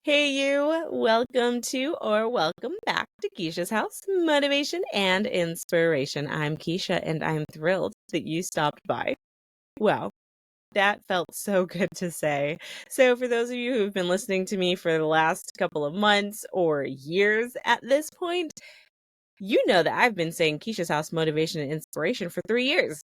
Hey, you. Welcome back to Keisha's House Motivation and Inspiration. I'm Keisha, and I'm thrilled that you stopped by. Wow, that felt so good to say. So, for those of you who've been listening to me for the last couple of months or years at this point, you know that I've been saying Keisha's House Motivation and Inspiration for 3 years.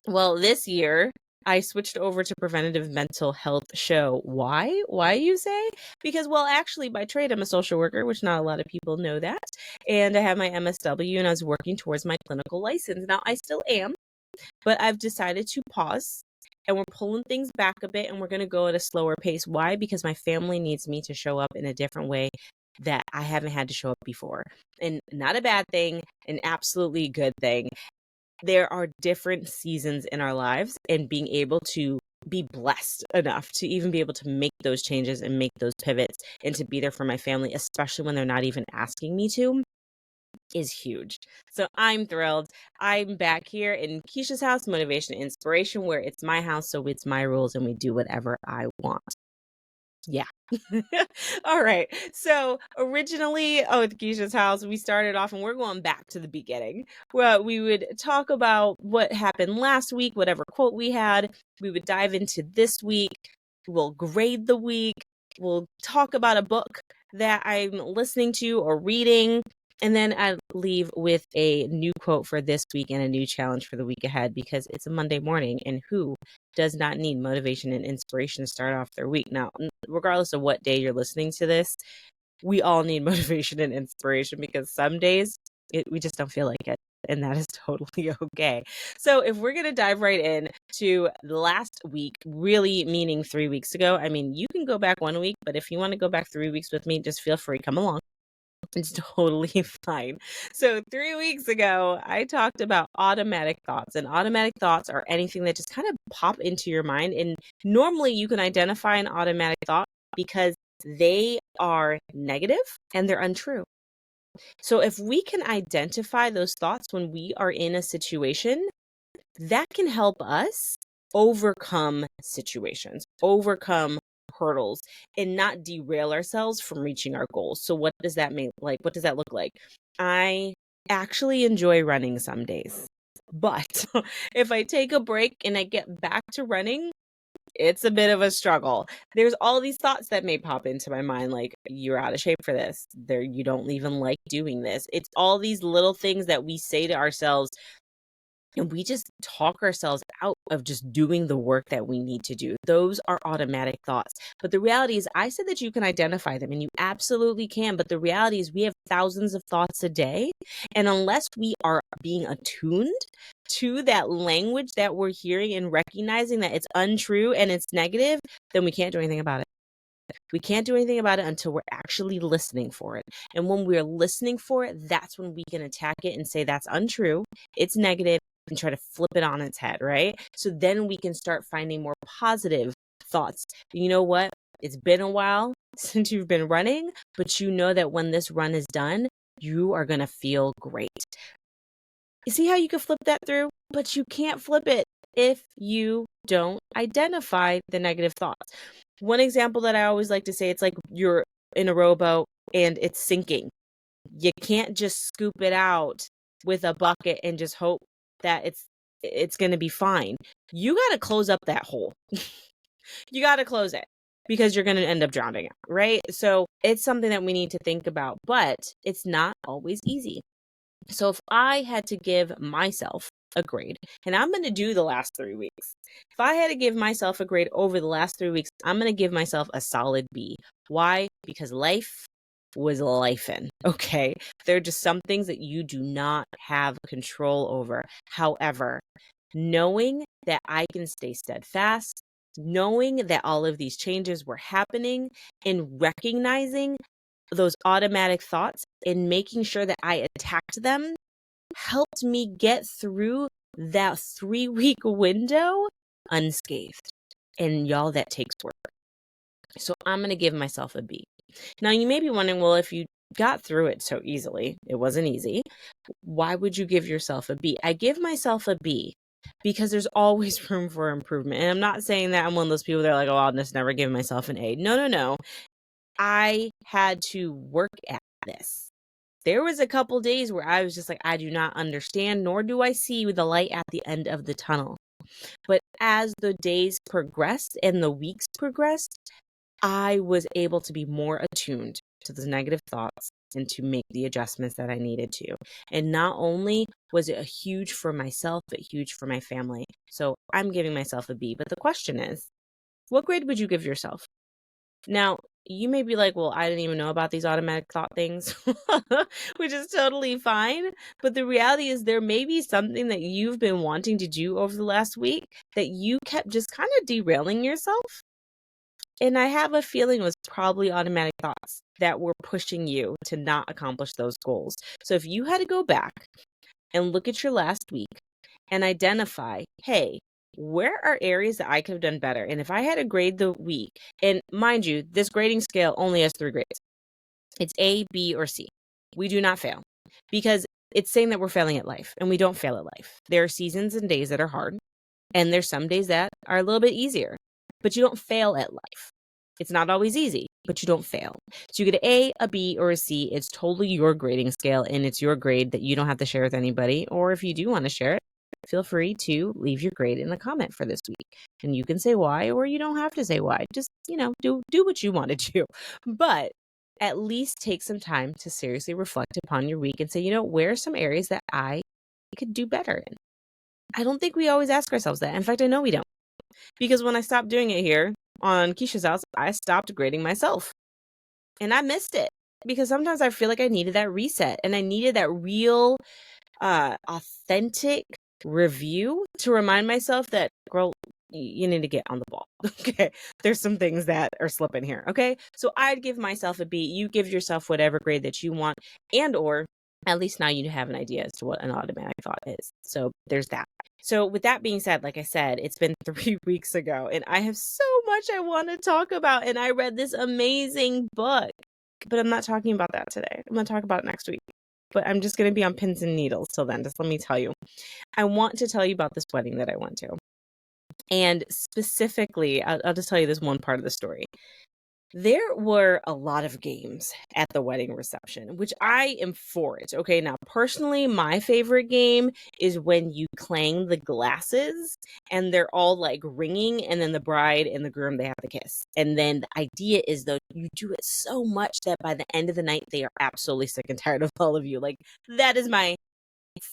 Well, this year I switched over to preventative mental health show. Why? Why you say? Because well, actually by trade I'm a social worker, which not a lot of people know that. And I have my MSW and I was working towards my clinical license. Now I still am, but I've decided to pause and we're pulling things back a bit and we're going to go at a slower pace. Why? Because my family needs me to show up in a different way that I haven't had to show up before. And not a bad thing, an absolutely good thing. There are different seasons in our lives, and being able to be blessed enough to even be able to make those changes and make those pivots and to be there for my family, especially when they're not even asking me to, is huge. So I'm thrilled. I'm back here in Keisha's House, Motivation and Inspiration, where it's my house, so it's my rules, and we do whatever I want. Yeah. All right. So originally, with Keisha's House, we started off and we're going back to the beginning. Well, we would talk about what happened last week, whatever quote we had. We would dive into this week. We'll grade the week. We'll talk about a book that I'm listening to or reading. And then I leave with a new quote for this week and a new challenge for the week ahead because it's a Monday morning and who does not need motivation and inspiration to start off their week. Now, regardless of what day you're listening to this, we all need motivation and inspiration because some days we just don't feel like it. And that is totally okay. So if we're going to dive right in to last week, really meaning 3 weeks ago, I mean, you can go back 1 week, but if you want to go back 3 weeks with me, just feel free, come along. It's totally fine. So 3 weeks ago, I talked about automatic thoughts, and automatic thoughts are anything that just kind of pop into your mind. And normally you can identify an automatic thought because they are negative and they're untrue. So if we can identify those thoughts when we are in a situation, that can help us overcome situations, overcome hurdles, and not derail ourselves from reaching our goals. So what does that mean? Like, what does that look like? I actually enjoy running some days. But if I take a break and I get back to running, it's a bit of a struggle. There's all these thoughts that may pop into my mind, like, you're out of shape for this. You don't even like doing this. It's all these little things that we say to ourselves and we just talk ourselves out of just doing the work that we need to do. Those are automatic thoughts. But the reality is, I said that you can identify them and you absolutely can. But the reality is, we have thousands of thoughts a day. And unless we are being attuned to that language that we're hearing and recognizing that it's untrue and it's negative, then we can't do anything about it. We can't do anything about it until we're actually listening for it. And when we're listening for it, that's when we can attack it and say that's untrue, it's negative, and try to flip it on its head, right? So then we can start finding more positive thoughts. You know what? It's been a while since you've been running, but you know that when this run is done, you are going to feel great. You see how you can flip that through? But you can't flip it if you don't identify the negative thoughts. One example that I always like to say, it's like you're in a rowboat and it's sinking. You can't just scoop it out with a bucket and just hope that it's going to be fine. You got to close up that hole. You got to close it because you're going to end up drowning it, right? So it's something that we need to think about, but it's not always easy. So if I had to give myself a grade, and I'm going to do the last 3 weeks. If I had to give myself a grade over the last 3 weeks, I'm going to give myself a solid B. Why? Because life was lifing. Okay. There are just some things that you do not have control over. However, knowing that I can stay steadfast, knowing that all of these changes were happening, and recognizing those automatic thoughts and making sure that I attacked them helped me get through that 3-week window unscathed. And y'all, that takes work. So I'm going to give myself a B. Now, you may be wondering, well, if you got through it so easily, it wasn't easy, why would you give yourself a B? I give myself a B because there's always room for improvement. And I'm not saying that I'm one of those people that are like, oh, I'll just never give myself an A. No. I had to work at this. There was a couple days where I was just like, I do not understand, nor do I see the light at the end of the tunnel. But as the days progressed and the weeks progressed, I was able to be more attuned to the negative thoughts and to make the adjustments that I needed to. And not only was it a huge for myself, but huge for my family. So I'm giving myself a B. But the question is, what grade would you give yourself? Now, you may be like, well, I didn't even know about these automatic thought things, which is totally fine. But the reality is, there may be something that you've been wanting to do over the last week that you kept just kind of derailing yourself. And I have a feeling it was probably automatic thoughts that were pushing you to not accomplish those goals. So if you had to go back and look at your last week and identify, hey, where are areas that I could have done better? And if I had to grade the week, and mind you, this grading scale only has 3 grades. It's A, B, or C. We do not fail because it's saying that we're failing at life, and we don't fail at life. There are seasons and days that are hard, and there's some days that are a little bit easier, but you don't fail at life. It's not always easy, but you don't fail. So you get an A, B, or a C. It's totally your grading scale, and it's your grade that you don't have to share with anybody. Or if you do want to share it, feel free to leave your grade in the comment for this week. And you can say why, or you don't have to say why. Just, do what you want to do. But at least take some time to seriously reflect upon your week and say, where are some areas that I could do better in? I don't think we always ask ourselves that. In fact, I know we don't. Because when I stopped doing it here on Keisha's house, I stopped grading myself. And I missed it. Because sometimes I feel like I needed that reset. And I needed that real, authentic review to remind myself that, girl, you need to get on the ball. Okay. There's some things that are slipping here. Okay. So I'd give myself a B. You give yourself whatever grade that you want, and or at least now you have an idea as to what an automatic thought is. So there's that. So with that being said, like I said, it's been 3 weeks ago and I have so much I want to talk about. And I read this amazing book, but I'm not talking about that today. I'm going to talk about it next week. But I'm just going to be on pins and needles till then. Just let me tell you. I want to tell you about this wedding that I went to. And specifically, I'll just tell you this one part of the story. There were a lot of games at the wedding reception, which I am for it. Okay, now personally, my favorite game is when you clang the glasses and they're all like ringing, and then the bride and the groom, they have to kiss. And then the idea is, though, you do it so much that by the end of the night, they are absolutely sick and tired of all of you. Like, that is my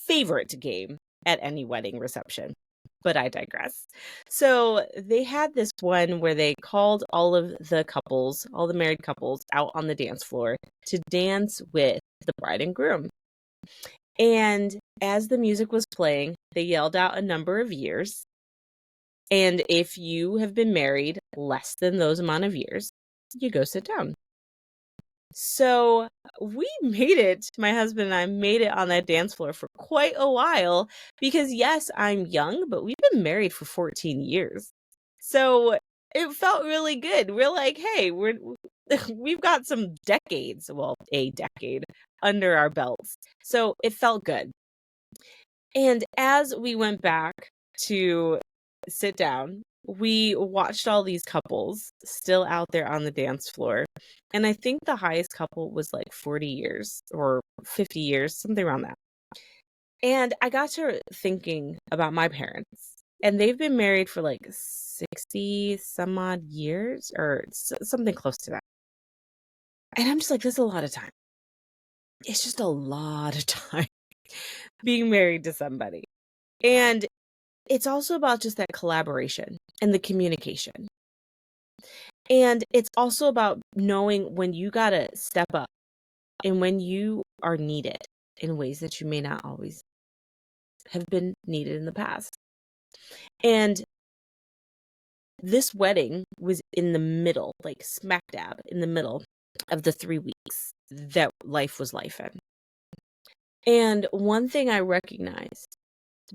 favorite game at any wedding reception. But I digress. So they had this one where they called all of the couples, all the married couples, out on the dance floor to dance with the bride and groom. And as the music was playing, they yelled out a number of years. And if you have been married less than those amount of years, you go sit down. So we made it, my husband and I made it on that dance floor for quite a while because, yes, I'm young, but we've been married for 14 years. So it felt really good. We're like, hey, we've got some decades, well, a decade under our belts. So it felt good. And as we went back to sit down, we watched all these couples still out there on the dance floor. And I think the highest couple was like 40 years or 50 years, something around that. And I got to thinking about my parents, and they've been married for like 60 some odd years or something close to that. And I'm just like, this is a lot of time. It's just a lot of time being married to somebody. And it's also about just that collaboration and the communication. And it's also about knowing when you got to step up and when you are needed in ways that you may not always have been needed in the past. And this wedding was in the middle, like smack dab in the middle of the 3 weeks that life was life in. And one thing I recognized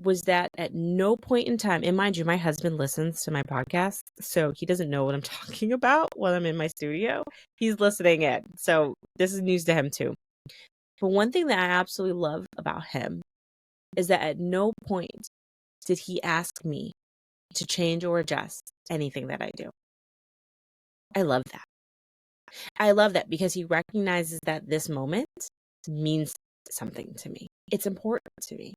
was that at no point in time, and mind you, my husband listens to my podcast, so he doesn't know what I'm talking about when I'm in my studio. He's listening in, so this is news to him too. But one thing that I absolutely love about him is that at no point did he ask me to change or adjust anything that I do. I love that. I love that because he recognizes that this moment means something to me. It's important to me.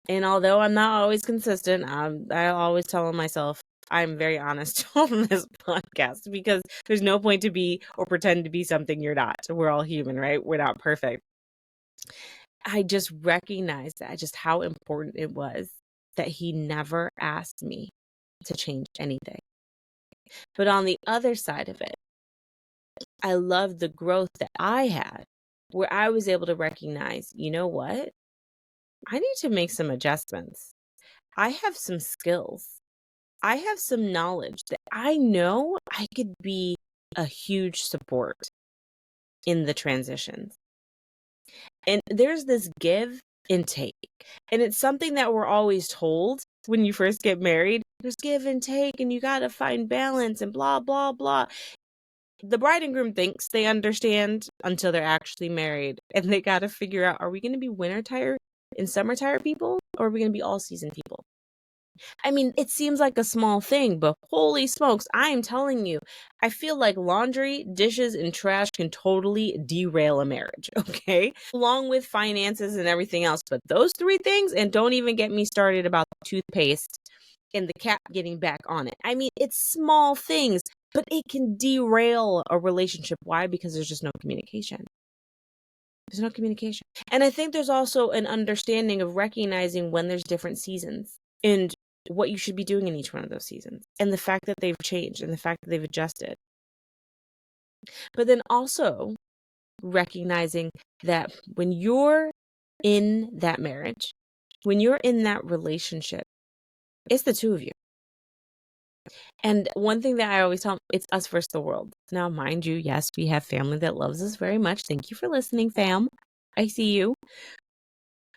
And although I'm not always consistent, I always tell myself I'm very honest on this podcast because there's no point to be or pretend to be something you're not. We're all human, right? We're not perfect. I just recognized that just how important it was that he never asked me to change anything. But on the other side of it, I love the growth that I had where I was able to recognize, you know what? I need to make some adjustments. I have some skills. I have some knowledge that I know I could be a huge support in the transitions. And there's this give and take. And it's something that we're always told when you first get married. There's give and take, and you got to find balance and blah, blah, blah. The bride and groom thinks they understand until they're actually married. And they got to figure out, are we going to be winter tire and summer tire people? Or are we going to be all season people? I mean, it seems like a small thing, but holy smokes, I am telling you, I feel like laundry, dishes, and trash can totally derail a marriage, okay? Along with finances and everything else. But those three things, and don't even get me started about the toothpaste and the cap getting back on it. I mean, it's small things, but it can derail a relationship. Why? Because there's just no communication. There's no communication. And I think there's also an understanding of recognizing when there's different seasons and what you should be doing in each one of those seasons, and the fact that they've changed and the fact that they've adjusted. But then also recognizing that when you're in that marriage, when you're in that relationship, it's the two of you. And one thing that I always tell them, it's us versus the world. Now, mind you, yes, we have family that loves us very much. Thank you for listening, fam. I see you.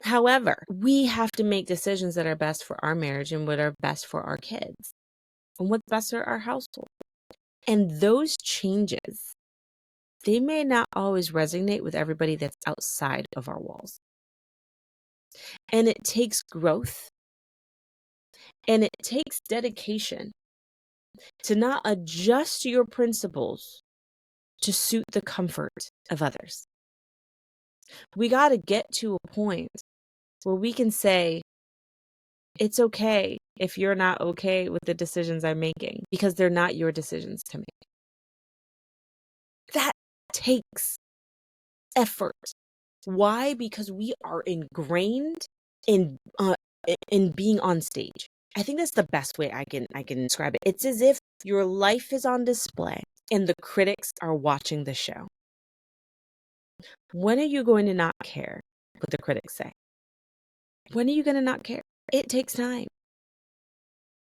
However, we have to make decisions that are best for our marriage and what are best for our kids and what's best for our household. And those changes, they may not always resonate with everybody that's outside of our walls. And it takes growth and it takes dedication to not adjust your principles to suit the comfort of others. We got to get to a point where we can say, it's okay if you're not okay with the decisions I'm making because they're not your decisions to make. That takes effort. Why? Because we are ingrained in being on stage. I think that's the best way I can describe it. It's as if your life is on display and the critics are watching the show. When are you going to not care what the critics say? When are you going to not care? It takes time.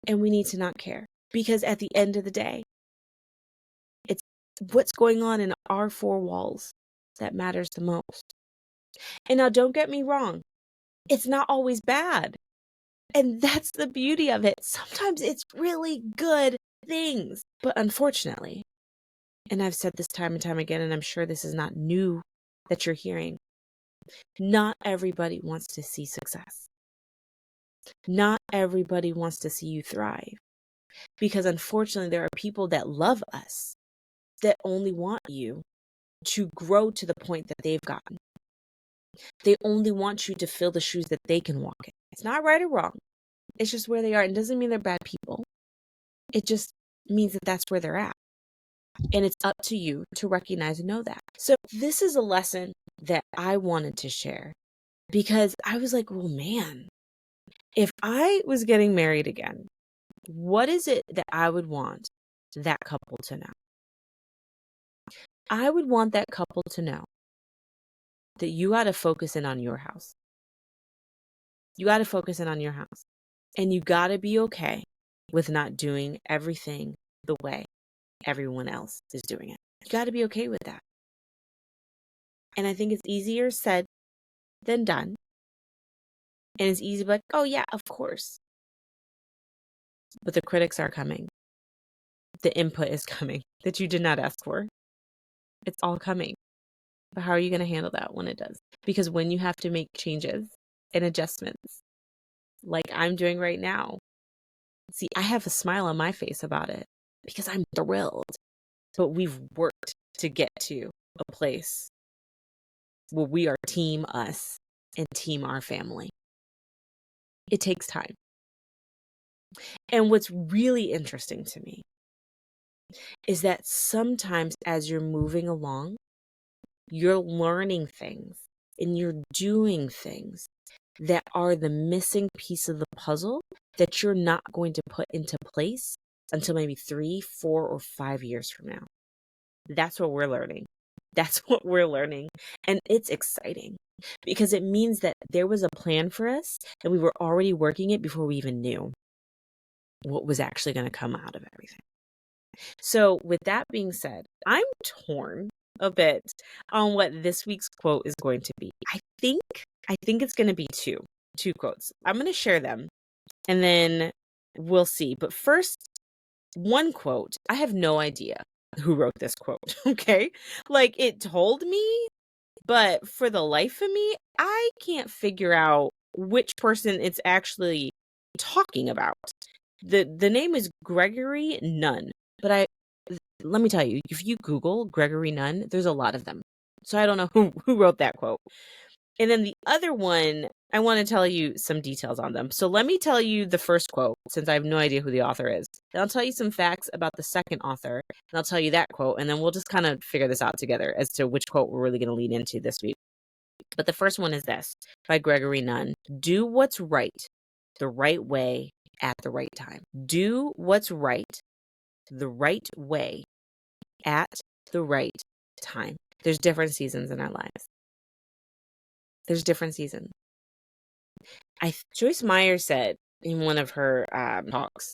And we need to not care because at the end of the day, it's what's going on in our four walls that matters the most. And now don't get me wrong. It's not always bad. And that's the beauty of it. Sometimes it's really good things. But unfortunately, and I've said this time and time again, and I'm sure this is not new that you're hearing, not everybody wants to see success. Not everybody wants to see you thrive. Because unfortunately, there are people that love us that only want you to grow to the point that they've gotten. They only want you to fill the shoes that they can walk in. It's not right or wrong. It's just where they are. It doesn't mean they're bad people. It just means that that's where they're at. And it's up to you to recognize and know that. So this is a lesson that I wanted to share because I was like, well, man, if I was getting married again, what is it that I would want that couple to know? I would want that couple to know that you got to focus in on your house. You got to focus in on your house. And you got to be okay with not doing everything the way everyone else is doing it. You got to be okay with that. And I think it's easier said than done. And it's easy to be like, oh yeah, of course. But the critics are coming. The input is coming that you did not ask for. It's all coming. But how are you going to handle that when it does? Because when you have to make changes and adjustments, like I'm doing right now, see, I have a smile on my face about it because I'm thrilled. But we've worked to get to a place where we are team us and team our family. It takes time. And what's really interesting to me is that sometimes as you're moving along, you're learning things and you're doing things that are the missing piece of the puzzle that you're not going to put into place until maybe 3, 4, or 5 years from now. That's what we're learning. That's what we're learning. And it's exciting because it means that there was a plan for us and we were already working it before we even knew what was actually going to come out of everything. So with that being said, I'm torn a bit on what this week's quote is going to be. I think it's going to be two quotes. I'm going to share them and then we'll see. But first, one quote. I have no idea who wrote this quote, okay? Like it told me, but for the life of me, I can't figure out which person it's actually talking about. The name is Gregory Nunn, but let me tell you, if you Google Gregory Nunn, there's a lot of them. So I don't know who wrote that quote. And then the other one, I want to tell you some details on them. So let me tell you the first quote, since I have no idea who the author is. Then I'll tell you some facts about the second author, and I'll tell you that quote, and then we'll just kind of figure this out together as to which quote we're really going to lean into this week. But the first one is this, by Gregory Nunn. Do what's right the right way at the right time. Do what's right the right way at the right time. There's different seasons in our lives. There's different seasons. Joyce Meyer said in one of her talks,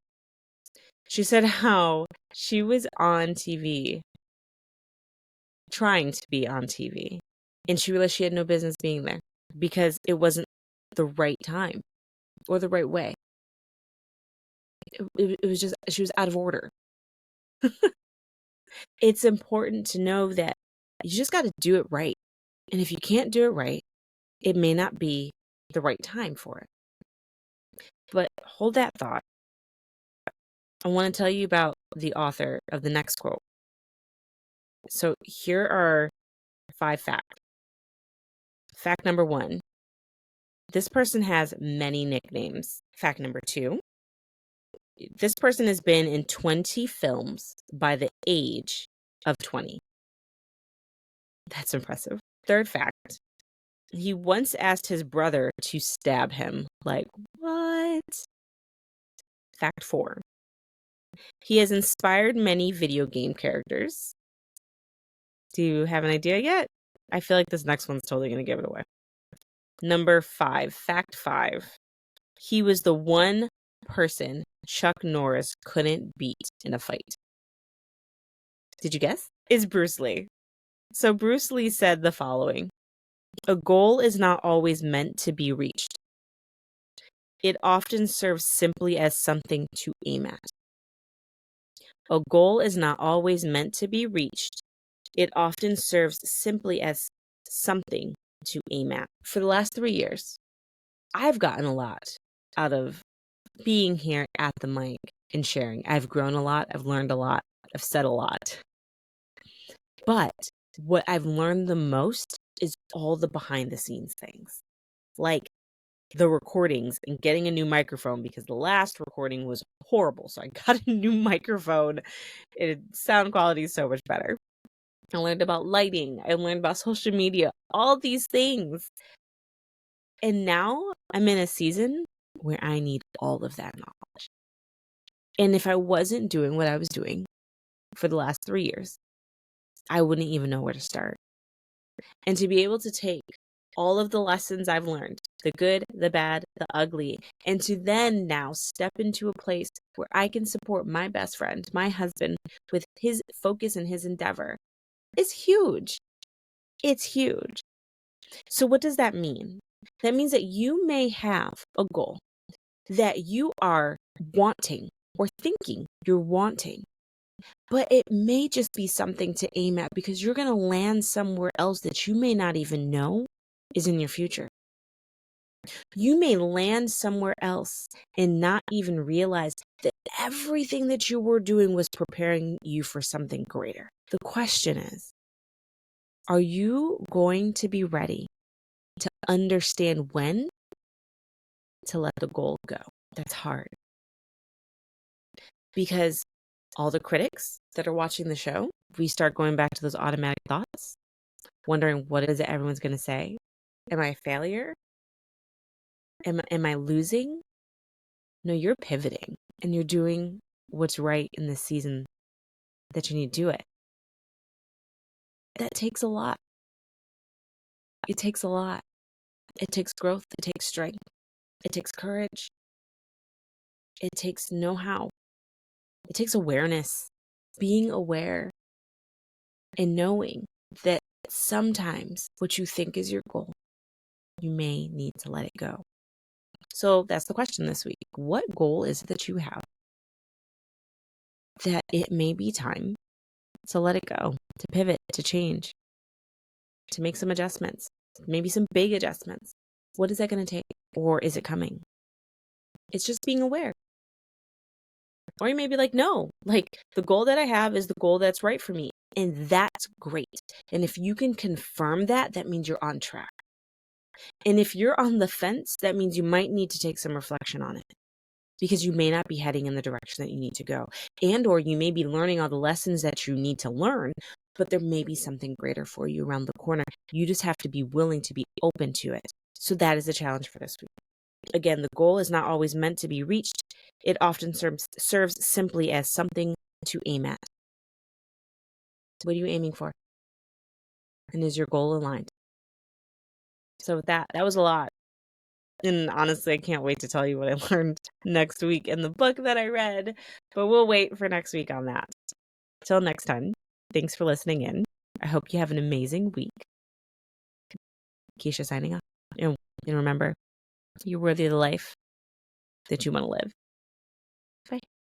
she said how she was on TV, trying to be on TV, and she realized she had no business being there because it wasn't the right time or the right way. It was just, she was out of order. It's important to know that you just got to do it right. And if you can't do it right, it may not be the right time for it. But hold that thought. I want to tell you about the author of the next quote. So here are 5 facts. Fact number 1, this person has many nicknames. Fact number 2, this person has been in 20 films by the age of 20. That's impressive. Third fact, he once asked his brother to stab him. Like, what? Fact 4, he has inspired many video game characters. Do you have an idea yet? I feel like this next one's totally going to give it away. Number 5, fact 5, he was the one person Chuck Norris couldn't beat in a fight. Did you guess? It's Bruce Lee. So Bruce Lee said the following: a goal is not always meant to be reached. It often serves simply as something to aim at. A goal is not always meant to be reached. It often serves simply as something to aim at. For the last 3 years, I've gotten a lot out of being here at the mic and sharing. I've grown a lot. I've learned a lot. I've said a lot. But what I've learned the most is all the behind the scenes things, like the recordings and getting a new microphone, because the last recording was horrible. So I got a new microphone. Sound quality is so much better. I learned about lighting. I learned about social media, all these things. And now I'm in a season where I need all of that knowledge. And if I wasn't doing what I was doing for the last 3 years, I wouldn't even know where to start. And to be able to take all of the lessons I've learned, the good, the bad, the ugly, and to then now step into a place where I can support my best friend, my husband, with his focus and his endeavor, is huge. It's huge. So what does that mean? That means that you may have a goal that you are wanting or thinking you're wanting, but it may just be something to aim at because you're going to land somewhere else that you may not even know is in your future. You may land somewhere else and not even realize that everything that you were doing was preparing you for something greater. The question is, Are you going to be ready to understand when to let the goal go? That's hard. Because all the critics that are watching the show, we start going back to those automatic thoughts, wondering what is it everyone's going to say? Am I a failure? Am I losing? No, you're pivoting and you're doing what's right in the season that you need to do it. That takes a lot. It takes a lot. It takes growth. It takes strength. It takes courage. It takes know-how. It takes awareness, being aware and knowing that sometimes what you think is your goal, you may need to let it go. So that's the question this week. What goal is it that you have that it may be time to let it go, to pivot, to change, to make some adjustments, maybe some big adjustments? What is that going to take? Or is it coming? It's just being aware. Or you may be like, no, like the goal that I have is the goal that's right for me. And that's great. And if you can confirm that, that means you're on track. And if you're on the fence, that means you might need to take some reflection on it because you may not be heading in the direction that you need to go. And or you may be learning all the lessons that you need to learn, but there may be something greater for you around the corner. You just have to be willing to be open to it. So that is the challenge for this week. Again, the goal is not always meant to be reached. It often serves simply as something to aim at. What are you aiming for? And is your goal aligned? So with that was a lot. And honestly, I can't wait to tell you what I learned next week in the book that I read, but we'll wait for next week on that. Till next time, thanks for listening in. I hope you have an amazing week. Keisha signing off. And remember, you're worthy of the life that you want to live. Bye.